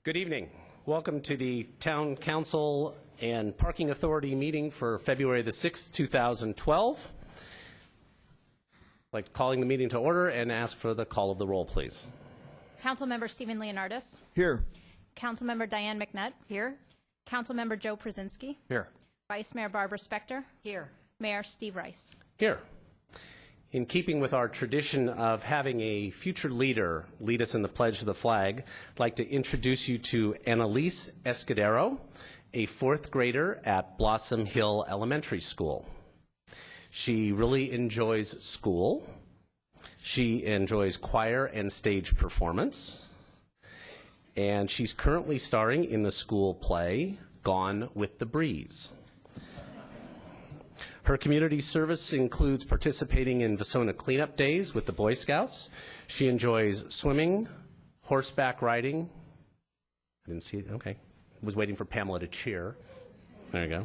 Good evening. Welcome to the Town Council and Parking Authority meeting for February the 6th, 2012. I'd like calling the meeting to order and ask for the call of the roll, please. Councilmember Stephen Leonardis. Here. Councilmember Diane McNutt. Here. Councilmember Joe Przinski. Here. Vice Mayor Barbara Spector. Here. Mayor Steve Rice. Here. In keeping with our tradition of having a future leader lead us in the pledge to the flag, I'd like to introduce you to Annalise Escudero, a fourth grader at Blossom Hill Elementary School. She really enjoys school. She enjoys choir and stage performance. And she's currently starring in the school play, Gone with the Breeze. Her community service includes participating in Vasona cleanup days with the Boy Scouts. She enjoys swimming, horseback riding. I didn't see it, okay. Was waiting for Pamela to cheer. There you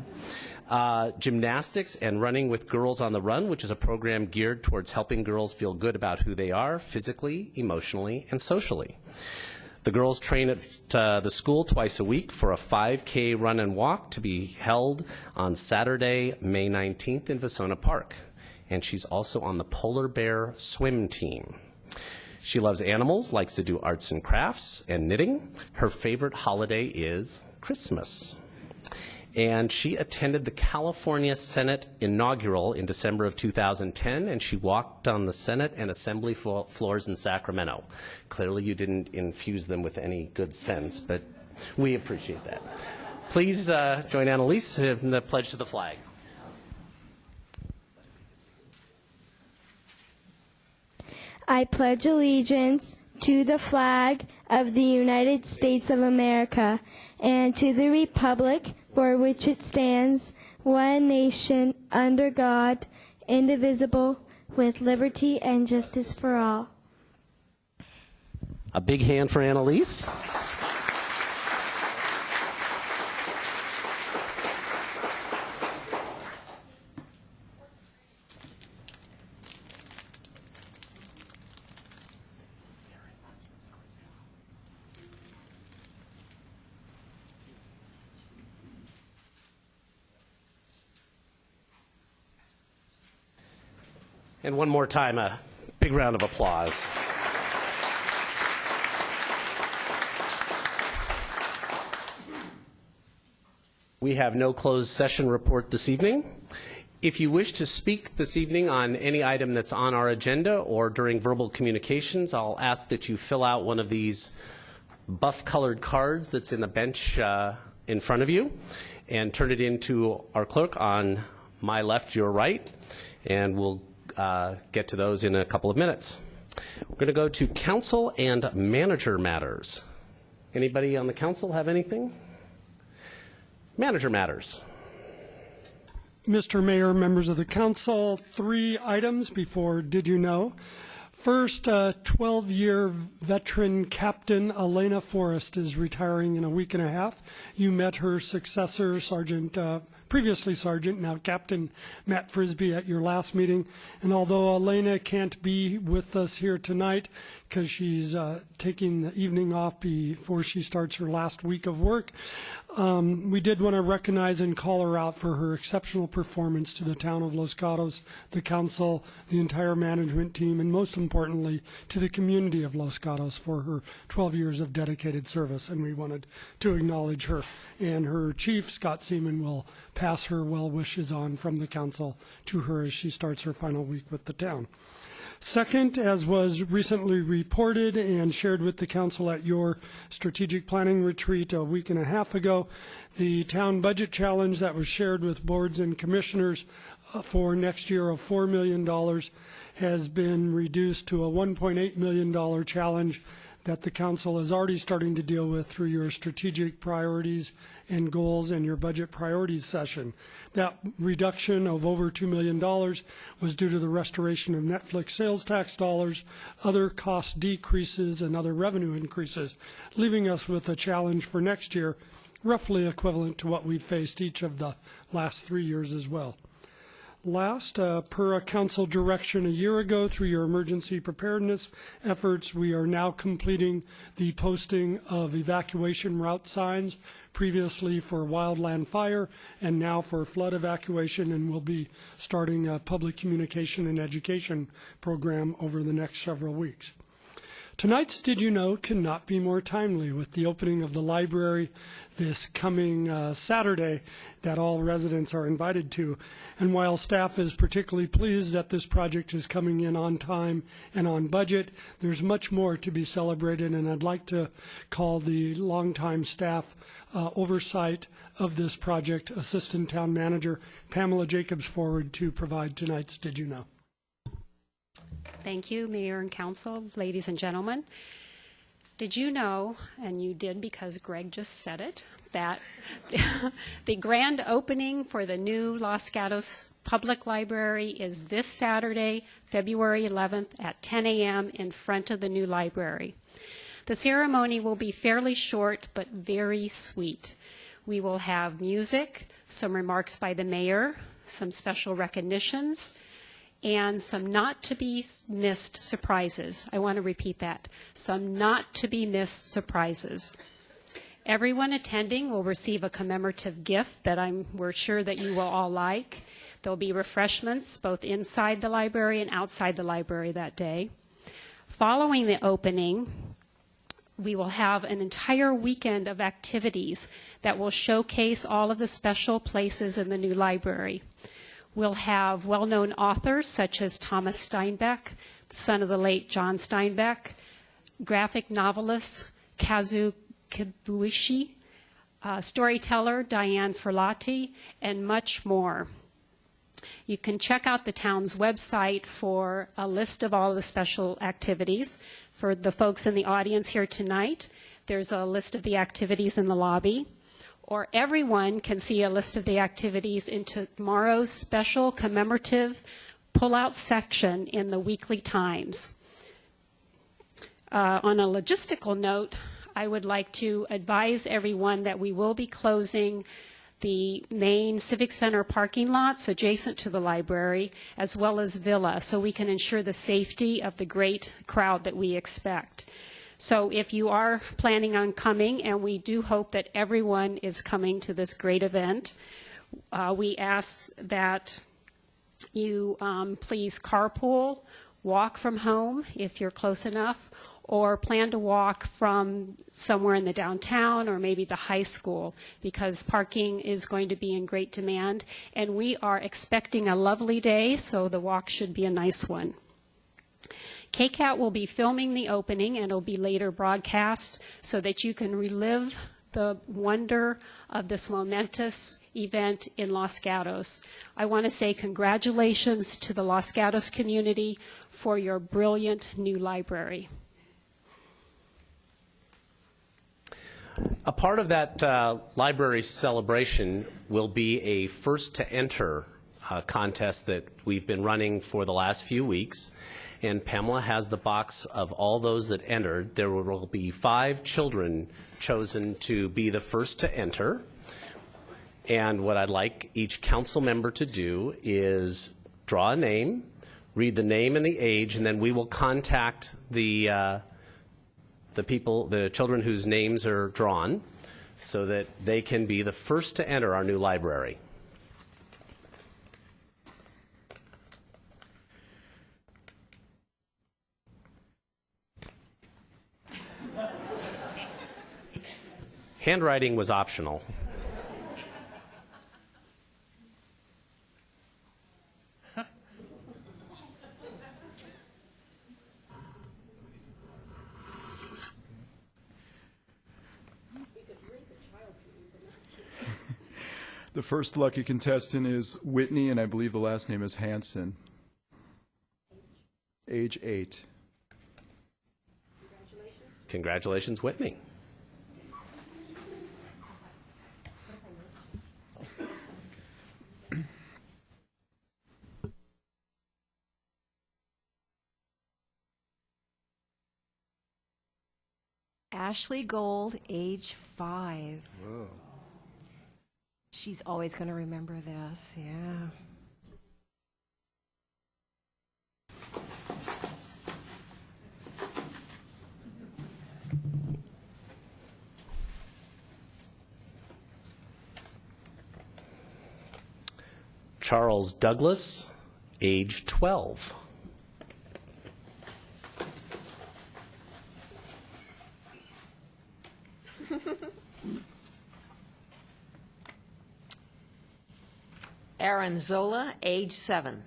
go. Gymnastics and running with Girls on the Run, which is a program geared towards helping girls feel good about who they are physically, emotionally, and socially. The girls train at the school twice a week for a 5K run and walk to be held on Saturday, May 19th in Vasona Park. And she's also on the Polar Bear swim team. She loves animals, likes to do arts and crafts and knitting. Her favorite holiday is Christmas. And she attended the California Senate inaugural in December of 2010, and she walked on the Senate and Assembly floors in Sacramento. Clearly you didn't infuse them with any good sense, but we appreciate that. Please join Annalise in the pledge to the flag. I pledge allegiance to the flag of the United States of America and to the republic for which it stands, one nation, under God, indivisible, with liberty and justice for all. A big hand for Annalise. And one more time, a big round of applause. We have no closed session report this evening. If you wish to speak this evening on any item that's on our agenda or during verbal communications, I'll ask that you fill out one of these buff-colored cards that's in the bench in front of you and turn it in to our clerk on my left, your right, and we'll get to those in a couple of minutes. We're going to go to council and manager matters. Anybody on the council have anything? Manager matters. Mr. Mayor, members of the council, 3 items before Did You Know? First, 12-year veteran Captain Elena Forrest is retiring in a week and a half. You met her successor, previously Sergeant, now Captain Matt Frisbee at your last meeting. And although Elena can't be with us here tonight because she's taking the evening off before she starts her last week of work, we did want to recognize and call her out for her exceptional performance to the town of Los Gatos, the council, the entire management team, and most importantly, to the community of Los Gatos for her 12 years of dedicated service. And we wanted to acknowledge her. And her chief, Scott Seaman, will pass her well wishes on from the council to her as she starts her final week with the town. Second, as was recently reported and shared with the council at your strategic planning retreat a week and a half ago, the town budget challenge that was shared with boards and commissioners for next year of $4 million has been reduced to a $1.8 million challenge that the council is already starting to deal with through your strategic priorities and goals and your budget priorities session. That reduction of over $2 million was due to the restoration of Netflix sales tax dollars, other cost decreases, and other revenue increases, leaving us with a challenge for next year roughly equivalent to what we've faced each of the last 3 years as well. Last, per a council direction a year ago through your emergency preparedness efforts, we are now completing the posting of evacuation route signs, previously for wildland fire and now for flood evacuation, and we'll be starting a public communication and education program over the next several weeks. Tonight's Did You Know cannot be more timely with the opening of the library this coming Saturday that all residents are invited to. And while staff is particularly pleased that this project is coming in on time and on budget, there's much more to be celebrated, and I'd like to call the longtime staff oversight of this project, Assistant Town Manager Pamela Jacobs, forward to provide tonight's Did You Know. Thank you, Mayor and Council, ladies and gentlemen. Did you know, and you did because Greg just said it, that the grand opening for the new Los Gatos Public Library is this Saturday, February 11th at 10 a.m. in front of the new library. The ceremony will be fairly short but very sweet. We will have music, some remarks by the mayor, some special recognitions, and some not-to-be-missed surprises. I want to repeat that. Some not-to-be-missed surprises. Everyone attending will receive a commemorative gift that we're sure that you will all like. There'll be refreshments both inside the library and outside the library that day. Following the opening, we will have an entire weekend of activities that will showcase all of the special places in the new library. We'll have well-known authors such as Thomas Steinbeck, son of the late John Steinbeck, graphic novelist Kazu Kibuishi, storyteller Diane Ferlati, and much more. You can check out the town's website for a list of all the special activities. For the folks in the audience here tonight, there's a list of the activities in the lobby. Or everyone can see a list of the activities in tomorrow's special commemorative pull-out section in the Weekly Times. On a logistical note, I would like to advise everyone that we will be closing the main Civic Center parking lots adjacent to the library, as well as Villa, so we can ensure the safety of the great crowd that we expect. So if you are planning on coming, and we do hope that everyone is coming to this great event, we ask that you please carpool, walk from home if you're close enough, or plan to walk from somewhere in the downtown or maybe the high school, because parking is going to be in great demand. And we are expecting a lovely day, so the walk should be a nice one. KCAT will be filming the opening, and it'll be later broadcast so that you can relive the wonder of this momentous event in Los Gatos. I want to say congratulations to the Los Gatos community for your brilliant new library. A part of that library celebration will be a first to enter contest that we've been running for the last few weeks. And Pamela has the box of all those that entered. There will be 5 children chosen to be the first to enter. And what I'd like each council member to do is draw a name, read the name and the age, and then we will contact the children whose names are drawn, so that they can be the first to enter our new library. Handwriting was optional. The first lucky contestant is Whitney, and I believe the last name is Hanson. Age 8. Congratulations, Whitney. Ashley Gold, age 5. Whoa. She's always going to remember this, yeah. Charles Douglas, age 12. Aaron Zola, age 7.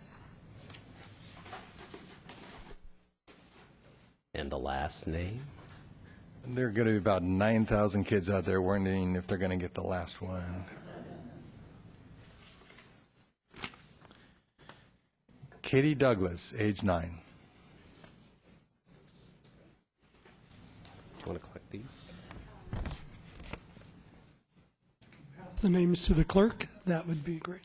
And the last name? There are going to be about 9,000 kids out there wondering if they're going to get the last one. Katie Douglas, age 9. Do you want to collect these? The names to the clerk, that would be great.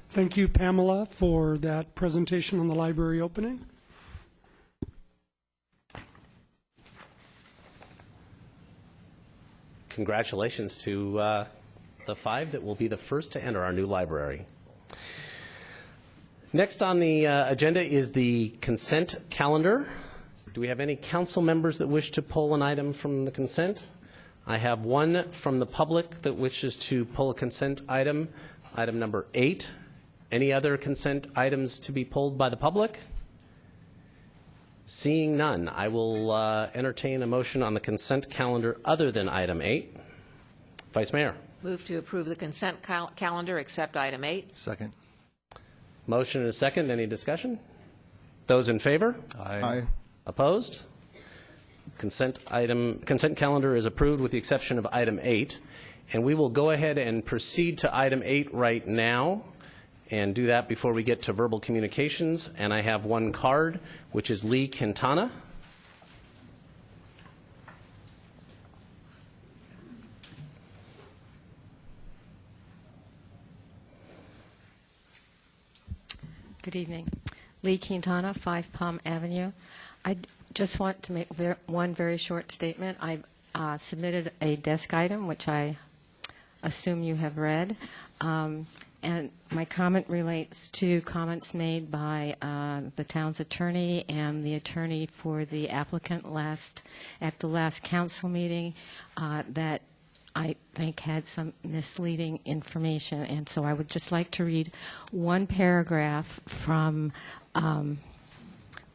Thank you, Pamela, for that presentation on the library opening. Congratulations to the 5 that will be the first to enter our new library. Next on the agenda is the consent calendar. Do we have any council members that wish to pull an item from the consent? I have one from the public that wishes to pull a consent item, item number 8. Any other consent items to be pulled by the public? Seeing none, I will entertain a motion on the consent calendar other than item 8. Vice Mayor. Move to approve the consent calendar, except item 8. Second. Motion and a second. Any discussion? Those in favor? Aye. Opposed? Consent calendar is approved with the exception of item 8. And we will go ahead and proceed to item 8 right now and do that before we get to verbal communications. And I have one card, which is Lee Quintana. Good evening. Lee Quintana, 5 Palm Avenue. I just want to make one very short statement. I submitted a desk item, which I assume you have read. And my comment relates to comments made by the town's attorney and the attorney for the applicant at the last council meeting that I think had some misleading information. And so I would just like to read one paragraph from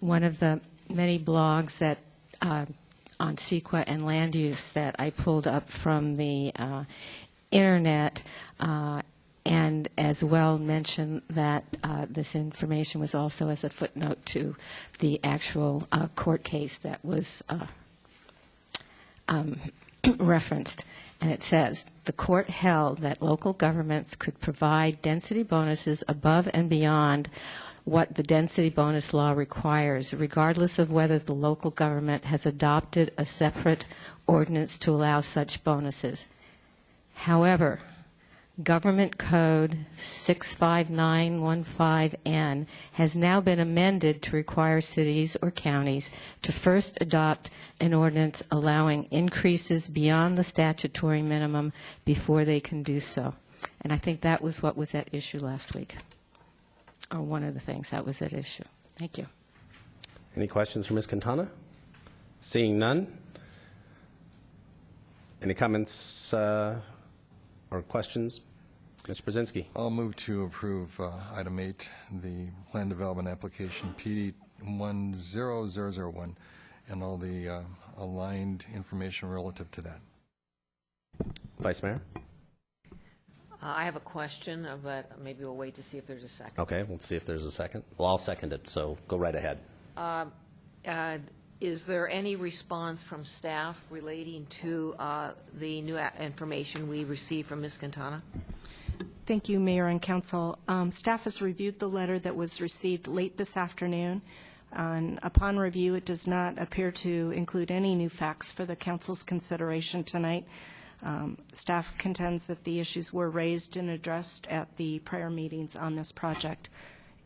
one of the many blogs that on CEQA and land use that I pulled up from the internet, and as well mention that this information was also as a footnote to the actual court case that was referenced. And it says, the court held that local governments could provide density bonuses above and beyond what the density bonus law requires, regardless of whether the local government has adopted a separate ordinance to allow such bonuses. However, Government Code 65915N has now been amended to require cities or counties to first adopt an ordinance allowing increases beyond the statutory minimum before they can do so. And I think that was what was at issue last week, or one of the things that was at issue. Thank you. Any questions for Ms. Quintana? Seeing none. Any comments or questions? Mr. Brzezinski. I'll move to approve item 8, the plan development application PD 10001, and all the aligned information relative to that. Vice Mayor? I have a question, but maybe we'll wait to see if there's a second. Okay, we'll see if there's a second. Well, I'll second it, so go right ahead. Is there any response from staff relating to the new information we received from Ms. Quintana? Thank you, Mayor and Council. Staff has reviewed the letter that was received late this afternoon. And upon review, it does not appear to include any new facts for the Council's consideration tonight. Staff contends that the issues were raised and addressed at the prior meetings on this project.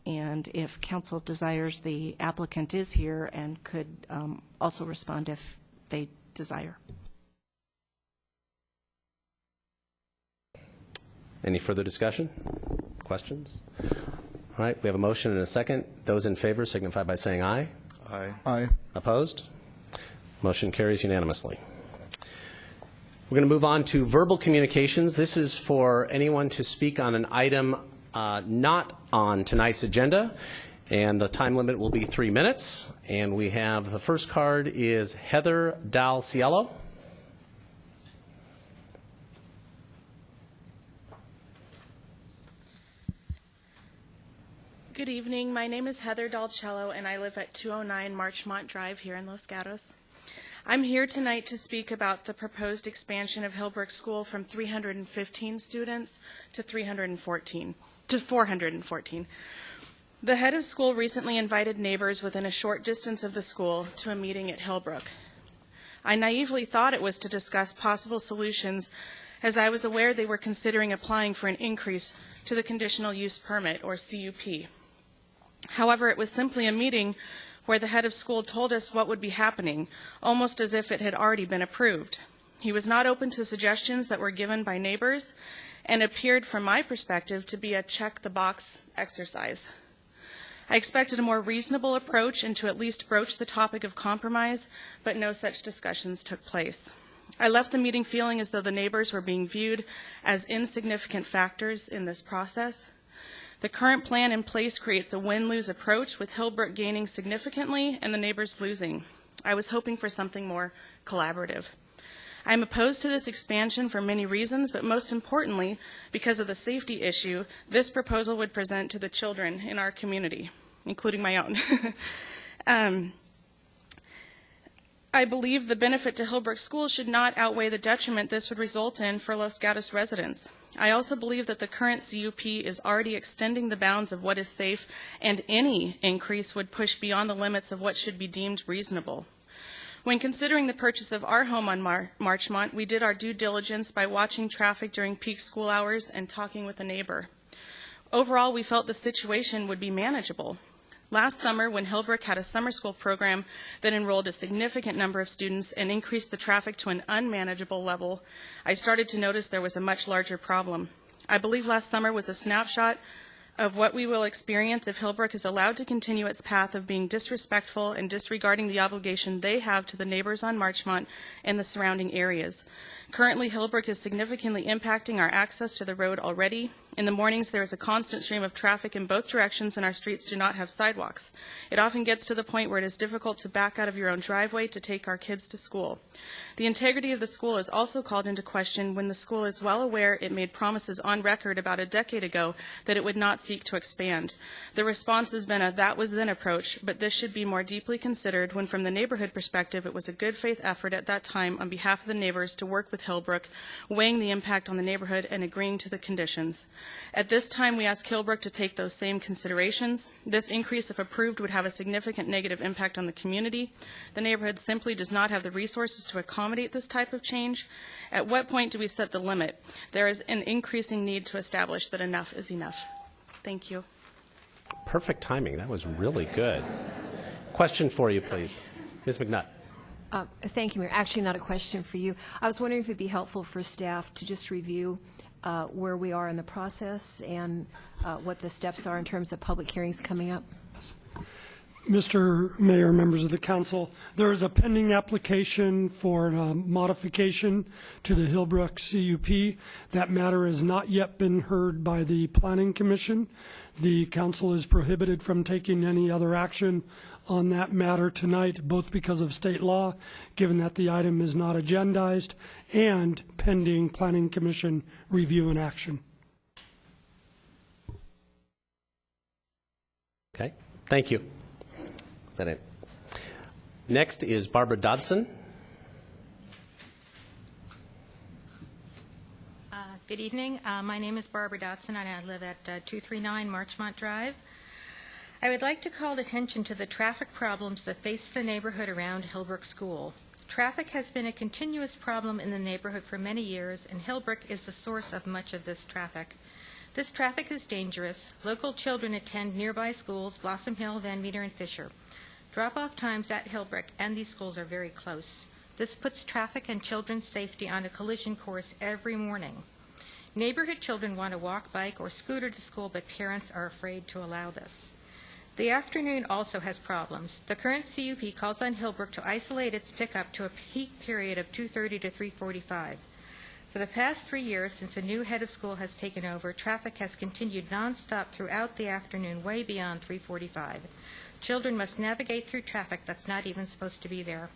And if Council desires, the applicant is here and could also respond if they desire. Any further discussion? Questions? All right, we have a motion and a second. Those in favor signify by saying aye. Aye. Aye. Opposed? Motion carries unanimously. We're going to move on to verbal communications. This is for anyone to speak on an item not on tonight's agenda, and the time limit will be 3 minutes. And we have the first card is Heather Dal Cielo. Good evening. My name is Heather Dalcello, and I live at 209 Marchmont Drive here in Los Gatos. I'm here tonight to speak about the proposed expansion of Hillbrook School from 315 students to 414. The head of school recently invited neighbors within a short distance of the school to a meeting at Hillbrook. I naively thought it was to discuss possible solutions, as I was aware they were considering applying for an increase to the conditional use permit, or CUP. However, it was simply a meeting where the head of school told us what would be happening, almost as if it had already been approved. He was not open to suggestions that were given by neighbors and appeared, from my perspective, to be a check-the-box exercise. I expected a more reasonable approach and to at least broach the topic of compromise, but no such discussions took place. I left the meeting feeling as though the neighbors were being viewed as insignificant factors in this process. The current plan in place creates a win-lose approach, with Hillbrook gaining significantly and the neighbors losing. I was hoping for something more collaborative. I am opposed to this expansion for many reasons, but most importantly, because of the safety issue this proposal would present to the children in our community, including my own. I believe the benefit to Hillbrook schools should not outweigh the detriment this would result in for Los Gatos residents. I also believe that the current CUP is already extending the bounds of what is safe, and any increase would push beyond the limits of what should be deemed reasonable. When considering the purchase of our home on Marchmont, we did our due diligence by watching traffic during peak school hours and talking with a neighbor. Overall, we felt the situation would be manageable. Last summer, when Hillbrook had a summer school program that enrolled a significant number of students and increased the traffic to an unmanageable level, I started to notice there was a much larger problem. I believe last summer was a snapshot of what we will experience if Hillbrook is allowed to continue its path of being disrespectful and disregarding the obligation they have to the neighbors on Marchmont and the surrounding areas. Currently, Hillbrook is significantly impacting our access to the road already. In the mornings, there is a constant stream of traffic in both directions, and our streets do not have sidewalks. It often gets to the point where it is difficult to back out of your own driveway to take our kids to school. The integrity of the school is also called into question when the school is well aware it made promises on record about a decade ago that it would not seek to expand. The response has been a "that was then" approach, but this should be more deeply considered when, from the neighborhood perspective, it was a good faith effort at that time on behalf of the neighbors to work with Hillbrook, weighing the impact on the neighborhood and agreeing to the conditions. At this time, we ask Hillbrook to take those same considerations. This increase, if approved, would have a significant negative impact on the community. The neighborhood simply does not have the resources to accommodate this type of change. At what point do we set the limit? There is an increasing need to establish that enough is enough. Thank you. Perfect timing. That was really good. Question for you, please. Ms. McNutt. Thank you, Mayor. Actually, not a question for you. I was wondering if it would be helpful for staff to just review where we are in the process and what the steps are in terms of public hearings coming up. Mr. Mayor, members of the council, there is a pending application for a modification to the Hillbrook CUP. That matter has not yet been heard by the Planning Commission. The council is prohibited from taking any other action on that matter tonight, both because of state law, given that the item is not agendized, and pending Planning Commission review and action. Okay, thank you. Is that it? Next is Barbara Dodson. Good evening. My name is Barbara Dodson, and I live at 239 Marchmont Drive. I would like to call attention to the traffic problems that face the neighborhood around Hillbrook School. Traffic has been a continuous problem in the neighborhood for many years, and Hillbrook is the source of much of this traffic. This traffic is dangerous. Local children attend nearby schools, Blossom Hill, Van Meter, and Fisher. Drop-off times at Hillbrook and these schools are very close. This puts traffic and children's safety on a collision course every morning. Neighborhood children want to walk, bike, or scooter to school, but parents are afraid to allow this. The afternoon also has problems. The current CUP calls on Hillbrook to isolate its pickup to a peak period of 2:30 to 3:45. For the past 3 years, since a new head of school has taken over, traffic has continued nonstop throughout the afternoon, way beyond 3:45. Children must navigate through traffic that's not even supposed to be there.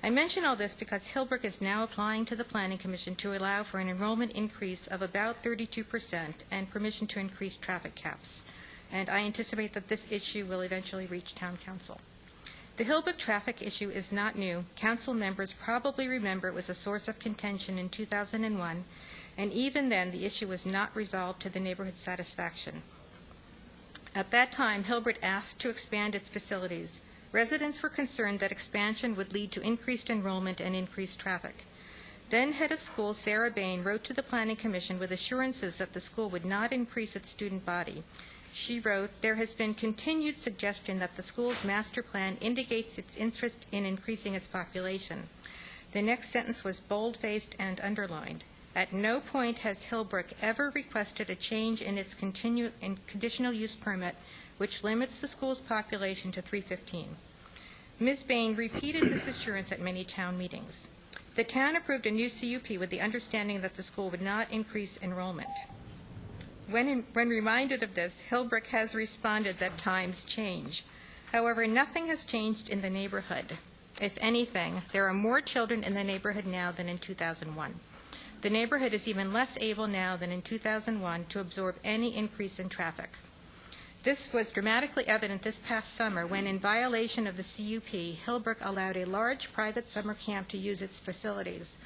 I mention all this because Hillbrook is now applying to the Planning Commission to allow for an enrollment increase of about 32% and permission to increase traffic caps. And I anticipate that this issue will eventually reach Town Council. The Hillbrook traffic issue is not new. Council members probably remember it was a source of contention in 2001, and even then the issue was not resolved to the neighborhood's satisfaction. At that time, Hillbrook asked to expand its facilities. Residents were concerned that expansion would lead to increased enrollment and increased traffic. Then head of school Sarah Bain wrote to the Planning Commission with assurances that the school would not increase its student body. She wrote, "There has been continued suggestion that the school's master plan indicates its interest in increasing its population." The next sentence was bold-faced and underlined. At no point has Hillbrook ever requested a change in its conditional use permit, which limits the school's population to 315. Ms. Bain repeated this assurance at many town meetings. The town approved a new CUP with the understanding that the school would not increase enrollment. When reminded of this, Hillbrook has responded that times change. However, nothing has changed in the neighborhood. If anything, there are more children in the neighborhood now than in 2001. The neighborhood is even less able now than in 2001 to absorb any increase in traffic. This was dramatically evident this past summer when, in violation of the CUP, Hillbrook allowed a large private summer camp to use its facilities.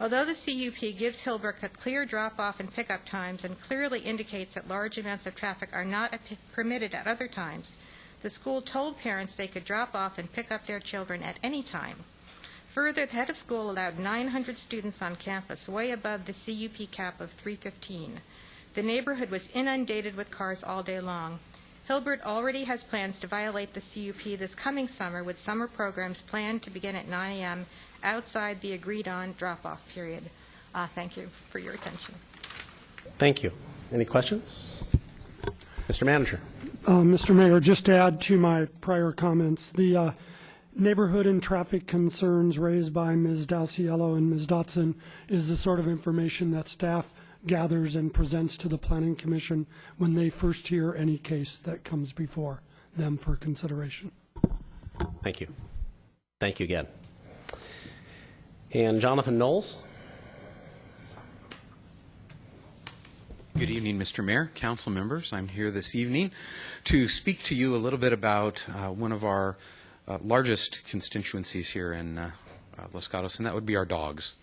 Although the CUP gives Hillbrook a clear drop-off and pickup times and clearly indicates that large amounts of traffic are not permitted at other times, the school told parents they could drop off and pick up their children at any time. Further, the head of school allowed 900 students on campus, way above the CUP cap of 315. The neighborhood was inundated with cars all day long. Hillbrook already has plans to violate the CUP this coming summer, with summer programs planned to begin at 9 a.m. outside the agreed-on drop-off period. Thank you for your attention. Thank you. Any questions? Mr. Manager. Mr. Mayor, just to add to my prior comments, the neighborhood and traffic concerns raised by Ms. Dalciello and Ms. Dotson is the sort of information that staff gathers and presents to the Planning Commission when they first hear any case that comes before them for consideration. Thank you. Thank you again. And Jonathan Knowles. Good evening, Mr. Mayor, council members. I'm here this evening to speak to you a little bit about one of our largest constituencies here in Los Gatos, and that would be our dogs.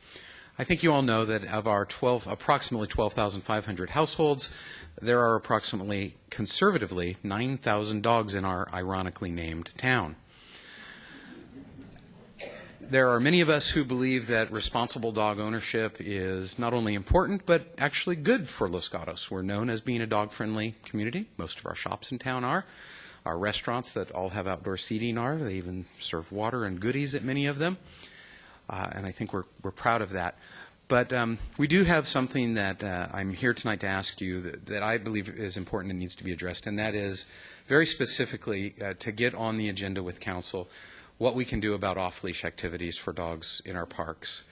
I think you all know that of our approximately 12,500 households, there are approximately, conservatively, 9,000 dogs in our ironically named town. There are many of us who believe that responsible dog ownership is not only important, but actually good for Los Gatos. We're known as being a dog-friendly community. Most of our shops in town are. Our restaurants that all have outdoor seating are. They even serve water and goodies at many of them. And I think we're proud of that. But we do have something that I'm here tonight to ask you that I believe is important and needs to be addressed, and that is very specifically to get on the agenda with council what we can do about off-leash activities for dogs in our parks.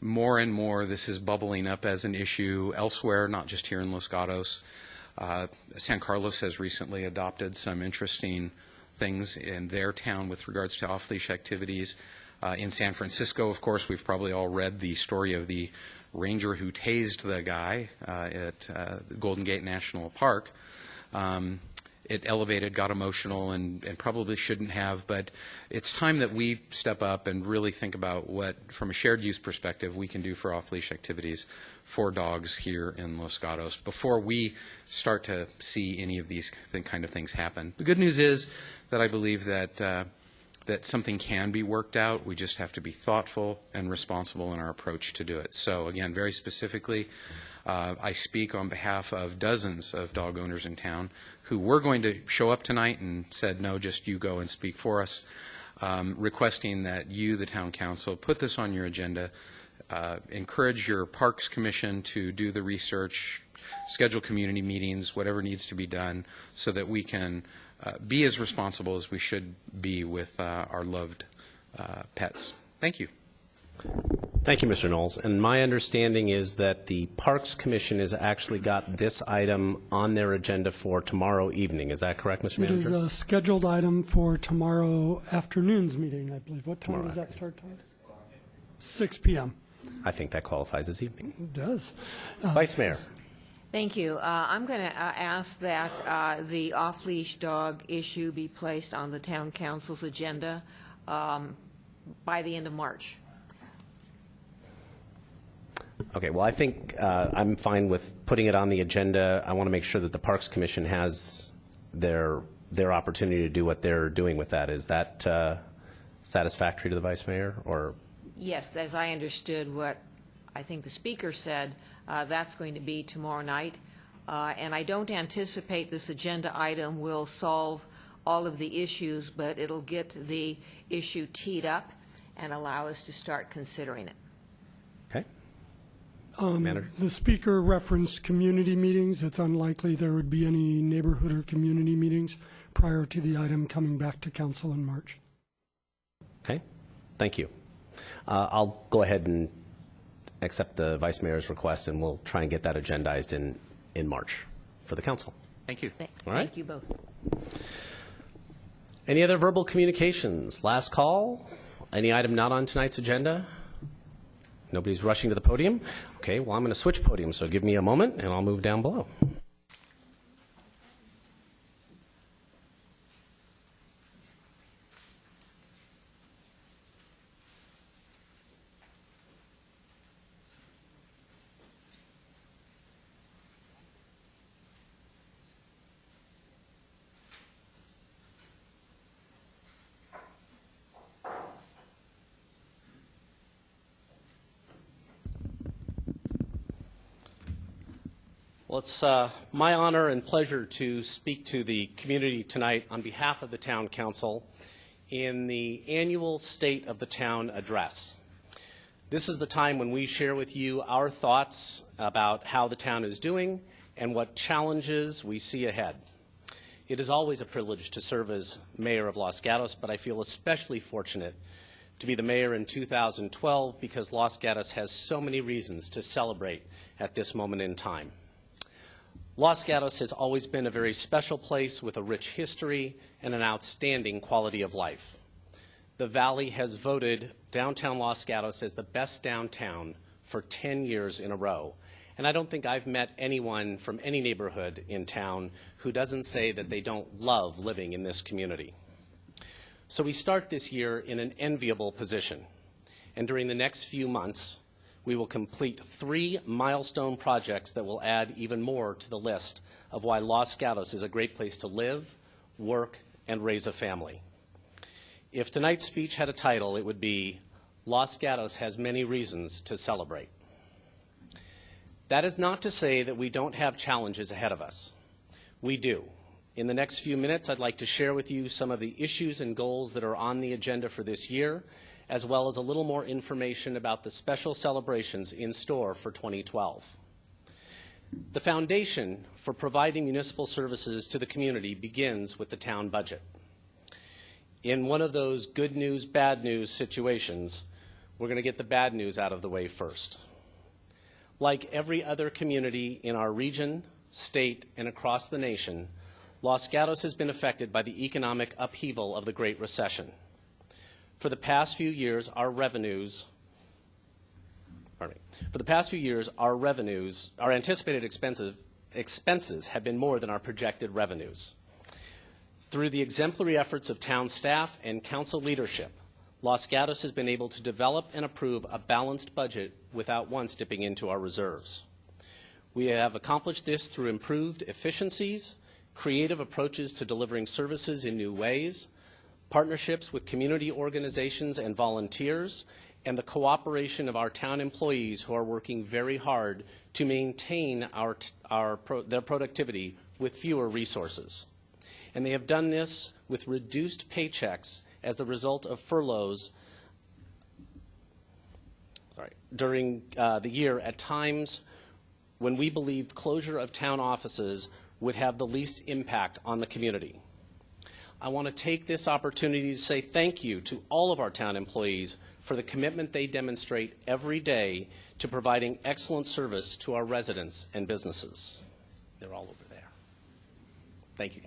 More and more, this is bubbling up as an issue elsewhere, not just here in Los Gatos. San Carlos has recently adopted some interesting things in their town with regards to off-leash activities. In San Francisco, of course, we've probably all read the story of the ranger who tased the guy at Golden Gate National Park. It elevated, got emotional, and probably shouldn't have, but it's time that we step up and really think about what, from a shared use perspective, we can do for off-leash activities for dogs here in Los Gatos before we start to see any of these kind of things happen. The good news is that I believe that that something can be worked out. We just have to be thoughtful and responsible in our approach to do it. So again, very specifically, I speak on behalf of dozens of dog owners in town who were going to show up tonight and said, no, just you go and speak for us, requesting that you, the town council, put this on your agenda, encourage your Parks Commission to do the research, schedule community meetings, whatever needs to be done, so that we can be as responsible as we should be with our loved pets. Thank you. Thank you, Mr. Knowles. And my understanding is that the Parks Commission has actually got this item on their agenda for tomorrow evening. Is that correct, Mr. It is Manager? a scheduled item for tomorrow afternoon's meeting, I believe. What time Tomorrow does that start, Todd? 6 p.m. I think that qualifies as evening. It does. Vice Mayor. Thank you. I'm going to ask that the off-leash dog issue be placed on the town council's agenda by the end of March. Okay, well, I think I'm fine with putting it on the agenda. I want to make sure that the Parks Commission has their opportunity to do what they're doing with that. Is that satisfactory to the Vice Mayor, or? Yes, as I understood what I think the speaker said, that's going to be tomorrow night. And I don't anticipate this agenda item will solve all of the issues, but it'll get the issue teed up and allow us to start considering it. Okay. The speaker referenced community meetings. It's unlikely there would be any neighborhood or community meetings prior to the item coming back to council in March. Okay, thank you. I'll go ahead and accept the Vice Mayor's request, and we'll try and get that agendized in March for the council. Thank you. All right. Thank you both. Any other verbal communications? Last call? Any item not on tonight's agenda? Nobody's rushing to the podium? Okay, well, I'm going to switch podiums, so give me a moment, and I'll move down below. Well, it's my honor and pleasure to speak to the community tonight on behalf of the Town Council in the annual State of the Town Address. This is the time when we share with you our thoughts about how the town is doing and what challenges we see ahead. It is always a privilege to serve as mayor of Los Gatos, but I feel especially fortunate to be the mayor in 2012 because Los Gatos has so many reasons to celebrate at this moment in time. Los Gatos has always been a very special place with a rich history and an outstanding quality of life. The Valley has voted downtown Los Gatos as the best downtown for 10 years in a row. And I don't think I've met anyone from any neighborhood in town who doesn't say that they don't love living in this community. So we start this year in an enviable position. And during the next few months, we will complete 3 milestone projects that will add even more to the list of why Los Gatos is a great place to live, work, and raise a family. If tonight's speech had a title, it would be, Los Gatos has many reasons to celebrate. That is not to say that we don't have challenges ahead of us. We do. In the next few minutes, I'd like to share with you some of the issues and goals that are on the agenda for this year, as well as a little more information about the special celebrations in store for 2012. The foundation for providing municipal services to the community begins with the town budget. In one of those good news, bad news situations, we're going to get the bad news out of the way first. Like every other community in our region, state, and across the nation, Los Gatos has been affected by the economic upheaval of the Great Recession. For the past few years, our anticipated expenses have been more than our projected revenues. Through the exemplary efforts of town staff and council leadership, Los Gatos has been able to develop and approve a balanced budget without once dipping into our reserves. We have accomplished this through improved efficiencies, creative approaches to delivering services in new ways, partnerships with community organizations and volunteers, and the cooperation of our town employees who are working very hard to maintain their productivity with fewer resources. And they have done this with reduced paychecks as the result of furloughs during the year at times when we believed closure of town offices would have the least impact on the community. I want to take this opportunity to say thank you to all of our town employees for the commitment they demonstrate every day to providing excellent service to our residents and businesses. They're all over there. Thank you.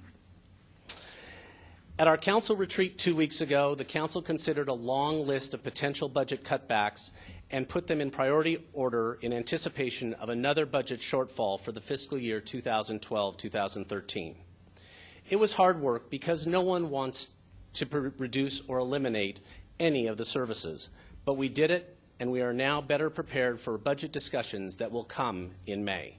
At our council retreat 2 weeks ago, the council considered a long list of potential budget cutbacks and put them in priority order in anticipation of another budget shortfall for the fiscal year 2012-2013. It was hard work because no one wants to reduce or eliminate any of the services, but we did it, and we are now better prepared for budget discussions that will come in May.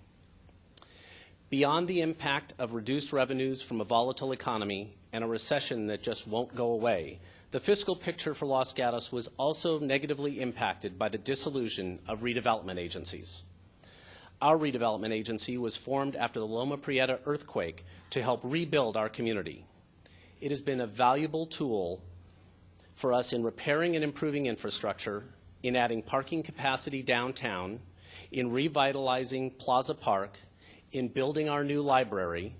Beyond the impact of reduced revenues from a volatile economy and a recession that just won't go away, the fiscal picture for Los Gatos was also negatively impacted by the dissolution of redevelopment agencies. Our redevelopment agency was formed after the Loma Prieta earthquake to help rebuild our community. It has been a valuable tool for us in repairing and improving infrastructure, in adding parking capacity downtown, in revitalizing Plaza Park, in building our new library,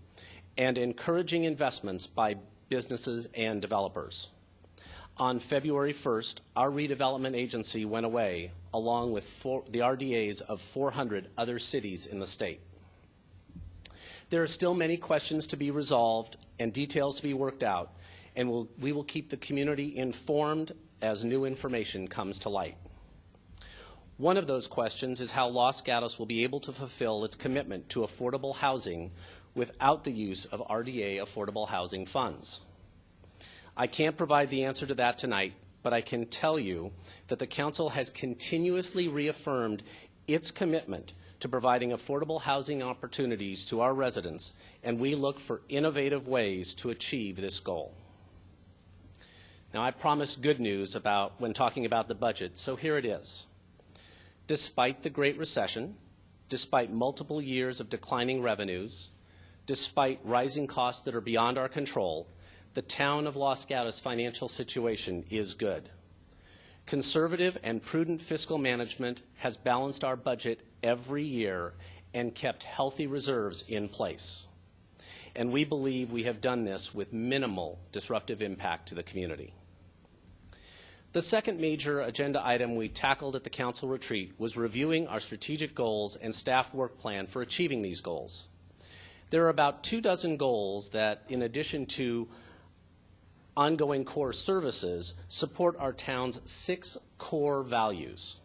and encouraging investments by businesses and developers. On February 1st, our redevelopment agency went away, along with the RDAs of 400 other cities in the state. There are still many questions to be resolved and details to be worked out, and we will keep the community informed as new information comes to light. One of those questions is how Los Gatos will be able to fulfill its commitment to affordable housing without the use of RDA affordable housing funds. I can't provide the answer to that tonight, but I can tell you that the Council has continuously reaffirmed its commitment to providing affordable housing opportunities to our residents, and we look for innovative ways to achieve this goal. Now, I promised good news when talking about the budget, so here it is. Despite the Great Recession, despite multiple years of declining revenues, despite rising costs that are beyond our control, the town of Los Gatos' financial situation is good. Conservative and prudent fiscal management has balanced our budget every year and kept healthy reserves in place. And we believe we have done this with minimal disruptive impact to the community. The second major agenda item we tackled at the council retreat was reviewing our strategic goals and staff work plan for achieving these goals. There are about 24 goals that, in addition to ongoing core services, support our town's 6 core values: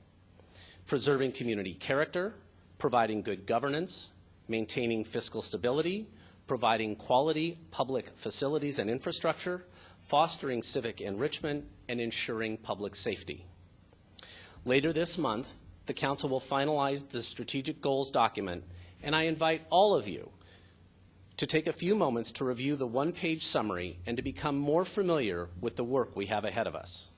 preserving community character, providing good governance, maintaining fiscal stability, providing quality public facilities and infrastructure, fostering civic enrichment, and ensuring public safety. Later this month, the Council will finalize the strategic goals document, and I invite all of you to take a few moments to review the one-page summary and to become more familiar with the work we have ahead of us.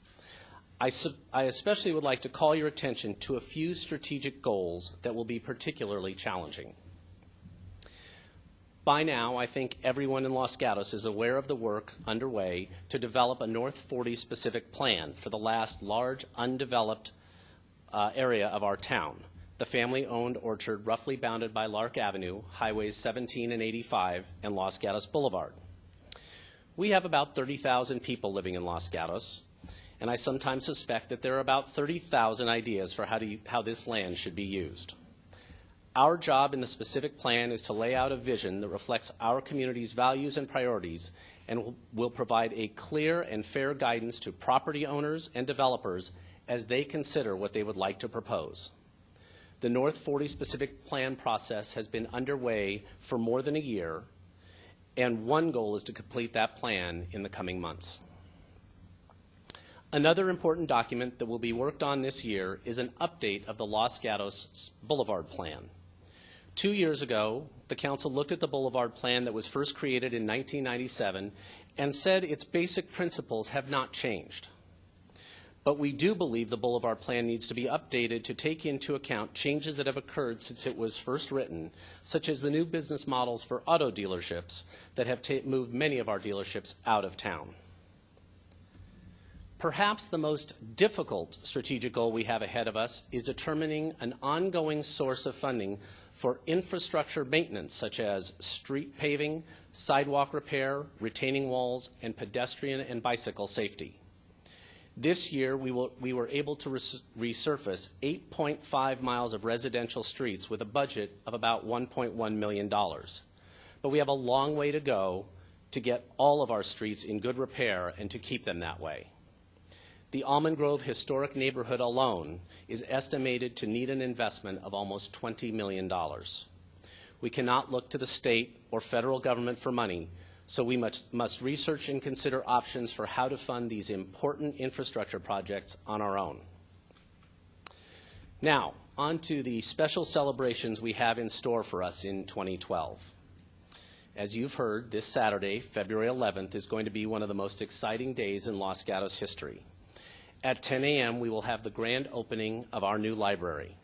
I especially would like to call your attention to a few strategic goals that will be particularly challenging. By now, I think everyone in Los Gatos is aware of the work underway to develop a North 40 specific plan for the last large undeveloped area of our town, the family-owned orchard roughly bounded by Lark Avenue, Highways 17 and 85, and Los Gatos Boulevard. We have about 30,000 people living in Los Gatos, and I sometimes suspect that there are about 30,000 ideas for how this land should be used. Our job in the specific plan is to lay out a vision that reflects our community's values and priorities and will provide a clear and fair guidance to property owners and developers as they consider what they would like to propose. The North 40 specific plan process has been underway for more than a year, and one goal is to complete that plan in the coming months. Another important document that will be worked on this year is an update of the Los Gatos Boulevard Plan. 2 years ago, the Council looked at the Boulevard Plan that was first created in 1997 and said its basic principles have not changed. But we do believe the Boulevard Plan needs to be updated to take into account changes that have occurred since it was first written, such as the new business models for auto dealerships that have moved many of our dealerships out of town. Perhaps the most difficult strategic goal we have ahead of us is determining an ongoing source of funding for infrastructure maintenance, such as street paving, sidewalk repair, retaining walls, and pedestrian and bicycle safety. This year, we were able to resurface 8.5 miles of residential streets with a budget of about $1.1 million. But we have a long way to go to get all of our streets in good repair and to keep them that way. The Almond Grove Historic Neighborhood alone is estimated to need an investment of almost $20 million. We cannot look to the state or federal government for money, so we must research and consider options for how to fund these important infrastructure projects on our own. Now, on to the special celebrations we have in store for us in 2012. As you've heard, this Saturday, February 11th, is going to be one of the most exciting days in Los Gatos history. At 10 a.m., we will have the grand opening of our new library.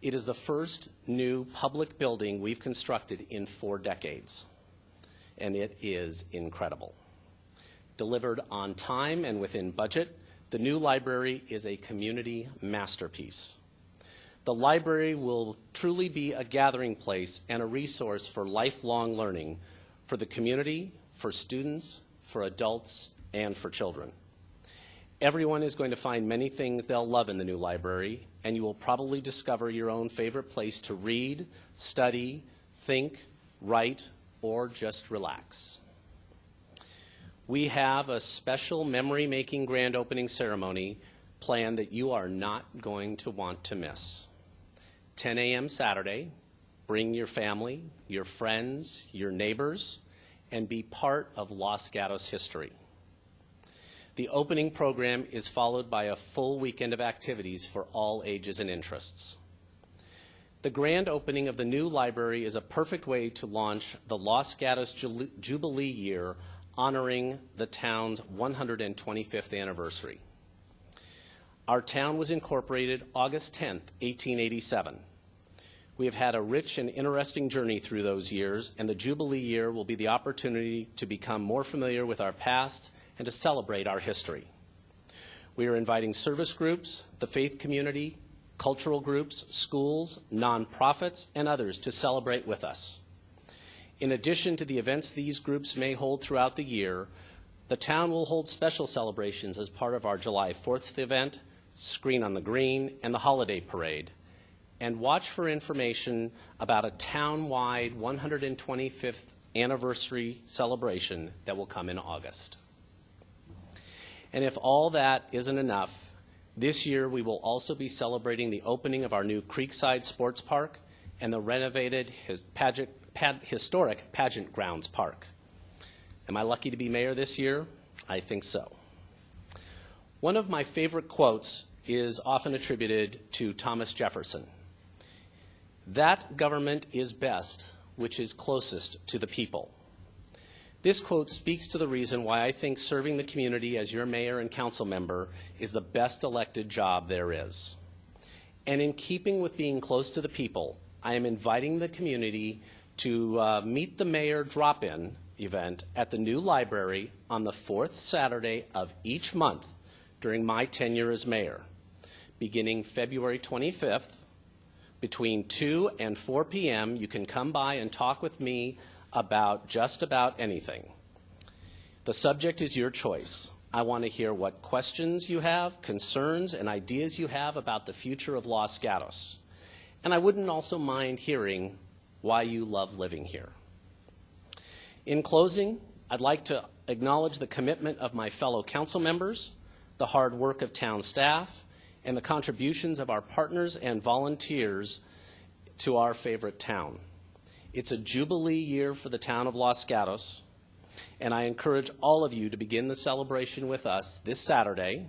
It is the first new public building we've constructed in 4 decades, and it is incredible. Delivered on time and within budget, the new library is a community masterpiece. The library will truly be a gathering place and a resource for lifelong learning for the community, for students, for adults, and for children. Everyone is going to find many things they'll love in the new library, and you will probably discover your own favorite place to read, study, think, write, or just relax. We have a special memory-making grand opening ceremony planned that you are not going to want to miss. 10 a.m. Saturday, bring your family, your friends, your neighbors, and be part of Los Gatos history. The opening program is followed by a full weekend of activities for all ages and interests. The grand opening of the new library is a perfect way to launch the Los Gatos Jubilee Year, honoring the town's 125th anniversary. Our town was incorporated August 10th, 1887. We have had a rich and interesting journey through those years, and the Jubilee Year will be the opportunity to become more familiar with our past and to celebrate our history. We are inviting service groups, the faith community, cultural groups, schools, nonprofits, and others to celebrate with us. In addition to the events these groups may hold throughout the year, the town will hold special celebrations as part of our July 4th event, Screen on the Green, and the Holiday Parade. And watch for information about a town-wide 125th anniversary celebration that will come in August. And if all that isn't enough, this year we will also be celebrating the opening of our new Creekside Sports Park and the renovated historic Pageant Grounds Park. Am I lucky to be mayor this year? I think so. One of my favorite quotes is often attributed to Thomas Jefferson. That government is best which is closest to the people. This quote speaks to the reason why I think serving the community as your mayor and council member is the best elected job there is. And in keeping with being close to the people, I am inviting the community to meet the mayor drop-in event at the new library on the 4th Saturday of each month during my tenure as mayor, beginning February 25th. Between 2 and 4 p.m., you can come by and talk with me about just about anything. The subject is your choice. I want to hear what questions you have, concerns, and ideas you have about the future of Los Gatos. And I wouldn't also mind hearing why you love living here. In closing, I'd like to acknowledge the commitment of my fellow council members, the hard work of town staff, and the contributions of our partners and volunteers to our favorite town. It's a Jubilee year for the town of Los Gatos, and I encourage all of you to begin the celebration with us this Saturday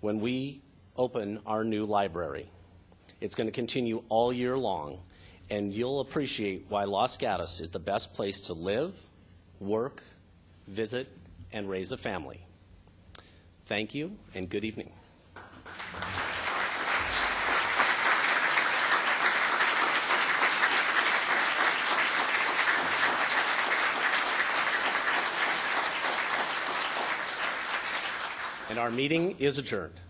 when we open our new library. It's going to continue all year long, and you'll appreciate why Los Gatos is the best place to live, work, visit, and raise a family. Thank you, and good evening. And our meeting is adjourned.